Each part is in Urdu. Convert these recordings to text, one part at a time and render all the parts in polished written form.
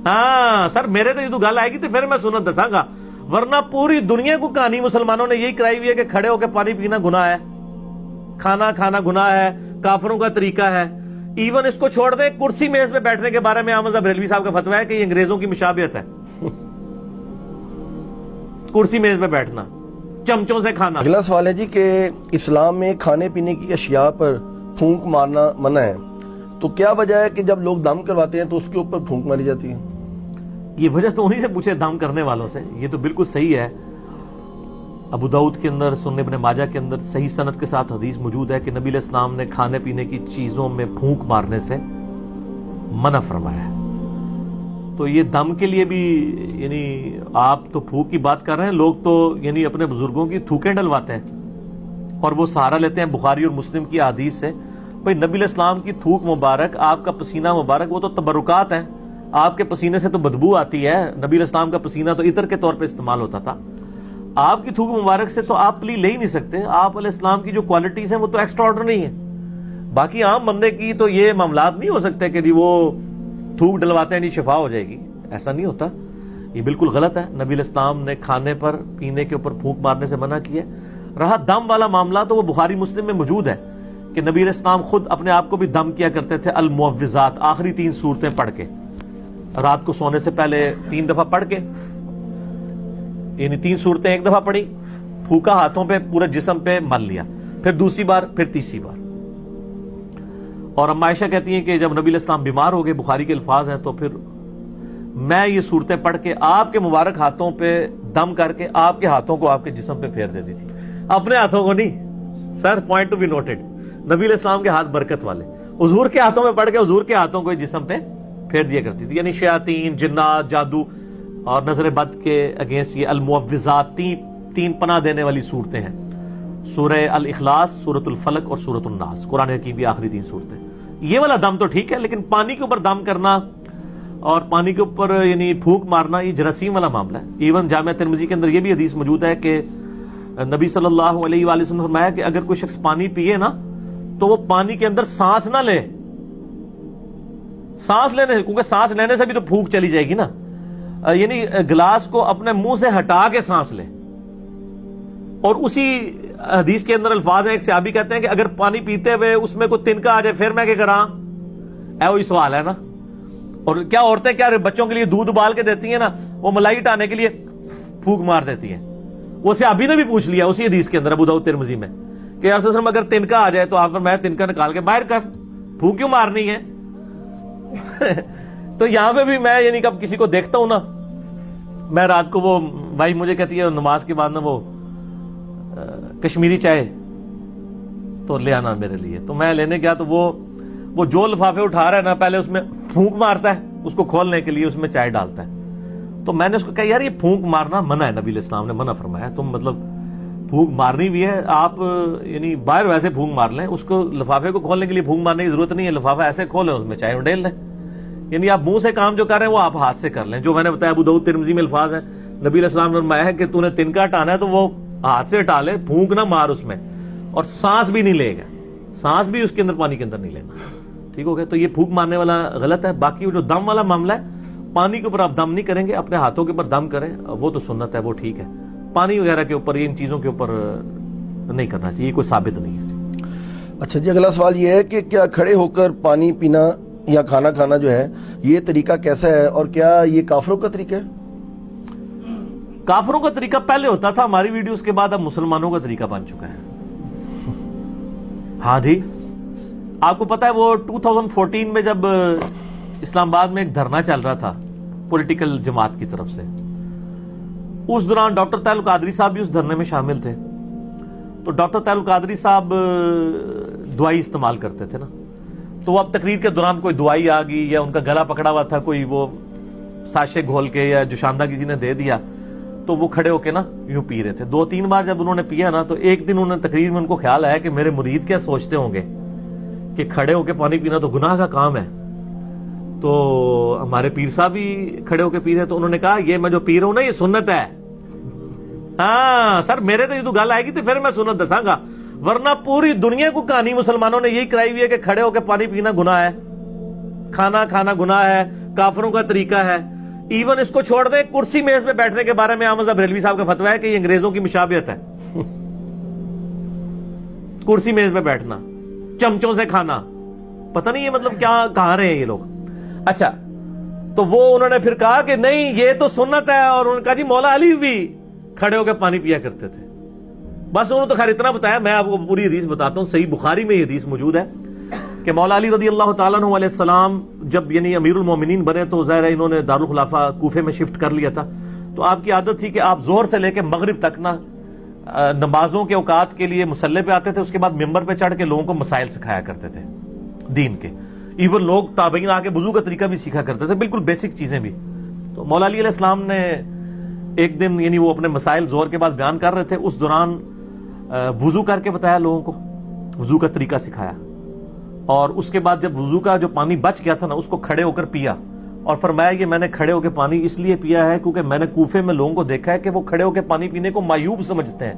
ہاں سر میرے تو گل آئے گی تو پھر میں سنت دساں گا، ورنہ پوری دنیا کو کہانی مسلمانوں نے یہی کرائی ہوئی ہے کہ کھڑے ہو کے پانی پینا گناہ ہے، کھانا کھانا گناہ ہے، کافروں کا طریقہ ہے۔ ایون اس کو چھوڑ دیں، کرسی میز پہ بیٹھنے کے بارے میں احمد بریلوی صاحب کا فتویٰ ہے کہ یہ انگریزوں کی مشابہت ہے، کرسی میز پہ بیٹھنا، چمچوں سے کھانا۔ اگلا سوال ہے جی کہ اسلام میں کھانے پینے کی اشیاء پر پھونک مارنا منع ہے، تو کیا وجہ ہے کہ جب لوگ دم کرواتے ہیں تو اس کے اوپر پھونک ماری جاتی ہے؟ یہ وجہ تو انہی سے پوچھے دم کرنے والوں سے، یہ تو بالکل صحیح ہے۔ ابو داؤد کے اندر، سنن ابن ماجہ کے اندر صحیح سند کے ساتھ حدیث موجود ہے کہ نبی علیہ السلام نے کھانے پینے کی چیزوں میں پھونک مارنے سے منع فرمایا ہے۔ تو یہ دم کے لیے بھی یعنی آپ تو پھونک کی بات کر رہے ہیں، لوگ تو یعنی اپنے بزرگوں کی تھوکیں ڈلواتے ہیں اور وہ سہارا لیتے ہیں بخاری اور مسلم کی احادیث سے۔ بھئی نبی علیہ السلام کی تھوک مبارک، آپ کا پسینہ مبارک، وہ تو تبرکات ہیں، آپ کے پسینے سے تو بدبو آتی ہے، نبی علیہ السلام کا پسینہ تو عطر کے طور پہ استعمال ہوتا تھا، آپ کی تھوک مبارک سے تو آپ پلی لے ہی نہیں سکتے۔ آپ علیہ السلام کی جو کوالٹیز ہیں وہ تو ایکسٹرا آرڈنری ہیں، باقی عام بندے کی تو یہ معاملات نہیں ہو سکتے کہ جی وہ تھوک ڈلواتے ہیں جی شفا ہو جائے گی، ایسا نہیں ہوتا، یہ بالکل غلط ہے۔ نبی علیہ السلام نے کھانے پر پینے کے اوپر پھونک مارنے سے منع کیا۔ رہا دم والا معاملہ تو وہ بخاری مسلم میں موجود ہے کہ نبی علیہ السلام خود اپنے آپ کو بھی دم کیا کرتے تھے، المعوذات، آخری 3 سورتیں پڑھ کے، رات کو سونے سے پہلے 3 دفعہ پڑھ کے، یعنی 3 سورتیں ایک دفعہ پڑھی، پھونکا ہاتھوں پہ، پورے جسم پہ مل لیا، پھر دوسری بار، پھر تیسری بار۔ اور اما عائشہ کہتی ہیں کہ جب نبی علیہ السلام بیمار ہو گئے، بخاری کے الفاظ ہیں، تو پھر میں یہ صورتیں پڑھ کے آپ کے مبارک ہاتھوں پہ دم کر کے آپ کے ہاتھوں کو آپ کے جسم پہ پھیر دیتی تھی، اپنے ہاتھوں کو نہیں سر، پوائنٹ ٹو بی نوٹڈ، نبی علیہ السلام کے ہاتھ برکت والے، حضور کے ہاتھوں میں پڑھ کے حضور کے ہاتھوں کو جسم پہ پھیر دیا کرتی تھی۔ یعنی شیاطین، جنات، جادو اور نظر بد کے اگینسٹ یہ المعوذات 3 پناہ دینے والی صورتیں ہیں، سورہ الاخلاص، سورۃ الفلق اور سورۃ الناس، قرآن حکیم کی آخری 3 صورتیں۔ یہ والا دم تو ٹھیک ہے، لیکن پانی کے اوپر دم کرنا اور پانی کے اوپر یعنی پھونک مارنا یہ جراثیم والا معاملہ ہے۔ ایون جامع ترمذی کے اندر یہ بھی حدیث موجود ہے کہ نبی صلی اللہ علیہ وآلہ وسلم نے فرمایا کہ اگر کوئی شخص پانی پیے نا تو وہ پانی کے اندر سانس نہ لے، سانس لینے، کیونکہ سانس لینے سے بھی تو پھونک چلی جائے گی نا، یعنی گلاس کو اپنے منہ سے ہٹا کے سانس لے۔ اور اسی حدیث کے اندر الفاظ ہیں، ایک صحابی کہتے ہیں کہ اگر پانی پیتے ہوئے اس میں کوئی تنکا آ جائے پھر میں کیا کراں؟ وہی سوال ہے نا۔ اور کیا عورتیں کیا بچوں کے لیے دودھ ابال کے دیتی ہیں نا، وہ ملائی ہٹانے کے لیے پھونک مار دیتی ہیں۔ وہ صحابی نے بھی پوچھ لیا اسی حدیث کے اندر ابو داؤد ترمذی میں کہ یا رسول اللہ اگر تنکا آ جائے تو آپ میں تنکا نکال کے باہر کر، پھونک کیوں مارنی ہے؟ تو یہاں پہ بھی میں یعنی کب کسی کو دیکھتا ہوں نا، میں رات کو وہ بھائی مجھے کہتی ہے نماز کے بعد نا وہ کشمیری چائے تو لے آنا میرے لیے، تو میں لینے گیا تو وہ جو لفافے اٹھا رہا ہے نا پہلے اس میں پھونک مارتا ہے، اس کو کھولنے کے لیے اس میں چائے ڈالتا ہے۔ تو میں نے اس کو کہا یار یہ پھونک مارنا منع ہے، نبی علیہ السلام نے منع فرمایا، تم مطلب پھونک مارنی بھی ہے آپ یعنی باہر ویسے پھونک مار لیں، اس کو لفافے کو کھولنے کے لیے پھونک مارنے کی ضرورت نہیں ہے، لفافہ ایسے کھولیں اس میں چائے ڈال لیں، یعنی آپ منہ سے کام جو کر رہے ہیں وہ آپ ہاتھ سے کر لیں۔ جو میں نے بتایا ابو داؤد ترمذی میں الفاظ ہیں، نبی علیہ السلام نے فرمایا ہے کہ تو نے تنکا ہٹانا ہے تو وہ ہاتھ سے ہٹا لے، پھونک نہ مار اس میں، اور سانس بھی نہیں لے گا، سانس بھی اس کے اندر پانی کے اندر نہیں لینا، ٹھیک ہو گیا؟ تو یہ پھونک مارنے والا غلط ہے۔ باقی جو دم والا معاملہ ہے، پانی کے اوپر آپ دم نہیں کریں گے، اپنے ہاتھوں کے اوپر دم کریں، وہ تو سنت ہے، وہ ٹھیک ہے۔ پانی وغیرہ کے اوپر، ان چیزوں کے اوپر نہیں کرنا چاہیے، کوئی ثابت نہیں ہے۔ اچھا جی، اگلا سوال یہ ہے کہ کیا کھڑے ہو کر پانی پینا یا کھانا کھانا جو ہے یہ طریقہ کیسا ہے، اور کیا یہ کافروں کا طریقہ ہے؟ کافروں کا طریقہ پہلے ہوتا تھا، ہماری ویڈیوز کے بعد اب مسلمانوں کا طریقہ بن چکا ہے۔ ہاں جی، آپ کو پتا ہے وہ 2014 میں جب اسلام آباد میں ایک دھرنا چل رہا تھا پولیٹیکل جماعت کی طرف سے، اس دوران ڈاکٹر طاہر القادری صاحب بھی اس دھرنے میں شامل تھے، تو ڈاکٹر طاہر القادری صاحب دوائی استعمال کرتے تھے نا، تو وہ اب تقریر کے دوران کوئی دوائی آ گئی یا ان کا گلا پکڑا ہوا تھا، کوئی وہ ساشے گھول کے یا جوشاندہ کسی نے دے دیا، تو وہ کھڑے ہو کے نا یوں پی رہے تھے۔ 2-3 بار جب انہوں نے پیا نا تو ایک دن انہوں نے تقریر میں ان کو خیال آیا کہ میرے مرید کیا سوچتے ہوں گے کہ کھڑے ہو کے پانی پینا تو گناہ کا کام ہے، تو ہمارے پیر صاحب بھی کھڑے ہو کے پی رہے، تو انہوں نے کہا یہ میں جو پی رہا ہوں نا یہ سنت ہے۔ ہاں سر میرے تو گل آئے گی تو پھر میں سنت دساں گا، ورنہ پوری دنیا کو کہانی مسلمانوں نے یہی کرائی ہوئی ہے کہ کھڑے ہو کے پانی پینا گناہ ہے، کھانا کھانا گناہ ہے، کافروں کا طریقہ ہے. ایون اس کو چھوڑ دیں, کرسی میز پہ بیٹھنے کے بارے میں احمد بریلوی صاحب کا فتویٰ ہے کہ یہ انگریزوں کی مشابہت ہے. کرسی میز پہ بیٹھنا, چمچوں سے کھانا, پتہ نہیں یہ مطلب کیا کہا رہے ہیں یہ لوگ. اچھا, تو وہ انہوں نے پھر کہا کہ نہیں یہ تو سنت ہے, اور انہوں نے کہا جی مولا علی بھی کھڑے ہو کے پانی پیا کرتے تھے. بس انہوں نے تو خیر اتنا بتایا, میں آپ کو پوری حدیث بتاتا ہوں. صحیح بخاری میں یہ حدیث موجود ہے کہ مولا علی رضی اللہ تعالیٰ عنہ علیہ السلام جب یعنی امیر المومنین بنے تو ظاہر ہے انہوں نے دارالخلافہ کوفے میں شفٹ کر لیا تھا. تو آپ کی عادت تھی کہ آپ زہر سے لے کے مغرب تک نا نمازوں کے اوقات کے لیے مصلی پہ آتے تھے, اس کے بعد ممبر پہ چڑھ کے لوگوں کو مسائل سکھایا کرتے تھے دین کے. ایون لوگ تابعین آ کے وضو کا طریقہ بھی سیکھا کرتے تھے, بالکل بیسک چیزیں بھی. تو مولا علی علیہ السلام نے ایک دن یعنی وہ اپنے مسائل زہر کے بعد بیان کر رہے تھے, اس دوران وضو کر کے بتایا لوگوں کو, وضو کا طریقہ سکھایا, اور اس کے بعد جب وضو کا جو پانی بچ گیا تھا نا اس کو کھڑے ہو کر پیا, اور فرمایا یہ میں نے کھڑے ہو کے پانی اس لیے پیا ہے کیونکہ میں نے کوفے میں لوگوں کو دیکھا ہے کہ وہ کھڑے ہو کے پانی پینے کو معیوب سمجھتے ہیں,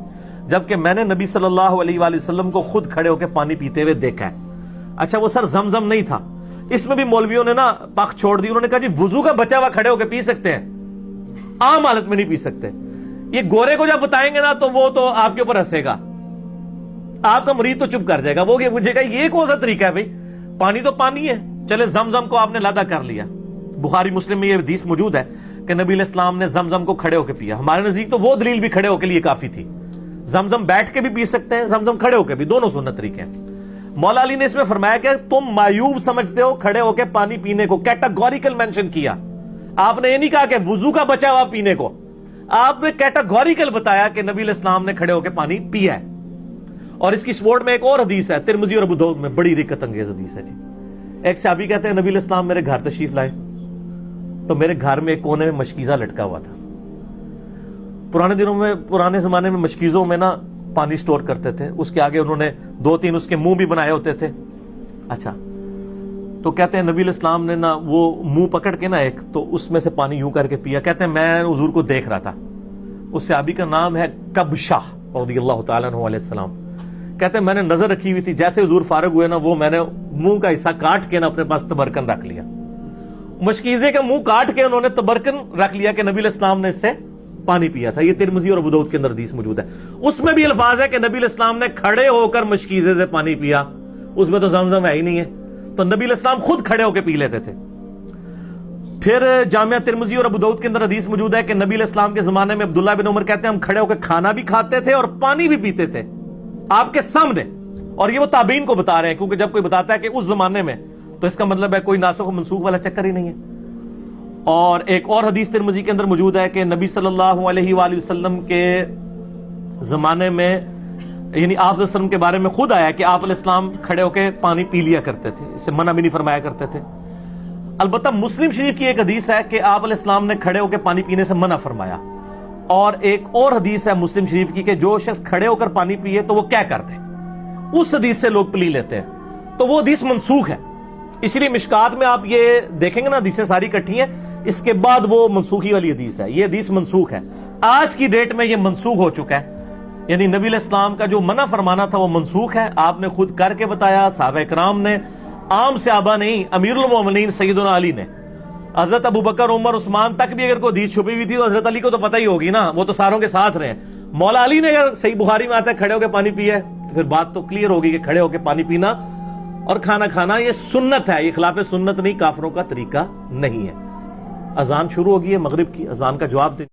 جبکہ میں نے نبی صلی اللہ علیہ وآلہ وسلم کو خود کھڑے ہو کے پانی پیتے ہوئے دیکھا ہے. اچھا وہ سر زمزم نہیں تھا, اس میں بھی مولویوں نے نا پخ چھوڑ دی. انہوں نے کہا جی وضو کا بچا ہوا کھڑے ہو کے پی سکتے ہیں, عام حالت میں نہیں پی سکتے. یہ گورے کو جب بتائیں گے نا تو وہ تو آپ کے اوپر ہنسے گا, آپ کا مرید تو چپ کر جائے گا, وہ پوچھے گا یہ کون سا طریقہ ہے بھائی, پانی تو پانی ہے. چلے زمزم کو آپ نے لادا کر لیا, بخاری مسلم میں یہ حدیث موجود ہے کہ نبی علیہ السلام نے زمزم کو کھڑے ہو کے پیا. ہمارے نزدیک تو وہ دلیل بھی کھڑے ہو کے لیے کافی تھی. زمزم بیٹھ کے بھی پی سکتے ہیں, زمزم کھڑے ہو کے بھی, دونوں سنت طریقے ہیں. مولا علی نے اس میں فرمایا کہ تم معیوب سمجھتے ہو کھڑے ہو کے پانی پینے کو, کیٹاگوریکل مینشن کیا. آپ نے یہ نہیں کہا کہ وضو کا بچا ہوا پینے کو, آپ نے کیٹاگوریکل بتایا کہ نبی علیہ السلام نے کھڑے ہو کے پانی پیا ہے. اور اس کی سپورٹ میں ایک اور حدیث ہے ترمذی اور ابو داؤد میں, بڑی رکت انگیز حدیث ہے جی. ایک صحابی کہتے ہیں نبی علیہ السلام میرے گھر تشریف لائے تو میرے گھر میں ایک کونے میں مشکیزہ لٹکا ہوا تھا. پرانے زمانے میں مشکیزوں میں نا پانی سٹور کرتے تھے, اس کے آگے انہوں نے 2-3 اس کے منہ بھی بنائے ہوتے تھے. اچھا, تو کہتے ہیں نبی علیہ السلام نے نا وہ منہ پکڑ کے نا ایک تو اس میں سے پانی یوں کر کے پیا. کہتے ہیں میں حضور کو دیکھ رہا تھا, اس صحابی کا نام ہے کبشہ رضی اللہ تعالیٰ عنہ علیہ السلام. کہتے ہیں میں نے نظر رکھی ہوئی تھی, جیسے حضور فارغ ہوئے نا وہ میں نے منہ کا حصہ کاٹ کے نا اپنے پاس تبرکن رکھ لیا. مشکیزے کا منہ کاٹ کے انہوں نے تبرکن رکھ لیا کہ نبی علیہ السلام نے اس سے پانی پیا تھا. یہ ترمذی اور ابو داؤد کے اندر حدیث موجود ہے. اس میں بھی الفاظ ہے کہ نبی علیہ السلام نے کھڑے ہو کر مشکیزے سے پانی پیا, اس میں تو زمزم ہے ہی نہیں ہے, تو نبی علیہ السلام خود کھڑے ہو کے پی لیتے تھے. پھر جامعہ ترمذی اور ابو داؤد کے اندر حدیث موجود ہے کہ نبی علیہ السلام کے زمانے میں عبداللہ بن عمر کہتے ہیں ہم کھڑے ہو کے کھانا بھی کھاتے تھے اور پانی بھی پیتے تھے آپ کے سامنے. اور یہ وہ تابعین کو بتا رہے ہیں, کیونکہ جب کوئی بتاتا ہے کہ اس زمانے میں تو اس کا مطلب ہے کوئی ناسخ و منسوخ والا چکر ہی نہیں ہے. اور ایک اور حدیث ترمذی کے اندر موجود ہے کہ نبی صلی اللہ علیہ وآلہ وسلم کے زمانے میں یعنی آپ علیہ وسلم کے بارے میں خود آیا کہ آپ علیہ السلام کھڑے ہو کے پانی پی لیا کرتے تھے, اس سے منع بھی نہیں فرمایا کرتے تھے. البتہ مسلم شریف کی ایک حدیث ہے کہ آپ علیہ السلام نے کھڑے ہو کے پانی پینے سے منع فرمایا. اور ایک اور حدیث ہے مسلم شریف کی کہ جو شخص کھڑے ہو کر پانی پیے تو وہ کیا کرتے, اس حدیث سے لوگ پلی لیتے ہیں, تو وہ حدیث منسوخ ہے. اس لیے مشکات میں آپ یہ دیکھیں گے نا حدیثیں ساری کٹھی ہیں, اس کے بعد وہ منسوخی والی حدیث ہے, یہ حدیث منسوخ ہے. آج کی ڈیٹ میں یہ منسوخ ہو چکا ہے, یعنی نبی علیہ السلام کا جو منع فرمانا تھا وہ منسوخ ہے. آپ نے خود کر کے بتایا, صحابہ اکرام نے, عام صحابہ نہیں, امیر المومنین سیدنا علی نے, حضرت ابو بکر عمر عثمان تک بھی اگر کوئی حدیث چھپی ہوئی تھی تو حضرت علی کو تو پتہ ہی ہوگی نا, وہ تو ساروں کے ساتھ رہے. مولا علی نے اگر صحیح بخاری میں آتا ہے کھڑے ہو کے پانی پیا ہے تو پھر بات تو کلیئر ہوگی کہ کھڑے ہو کے پانی پینا اور کھانا کھانا یہ سنت ہے, یہ خلاف سنت نہیں, کافروں کا طریقہ نہیں ہے. اذان شروع ہوگی ہے مغرب کی, اذان کا جواب دیں.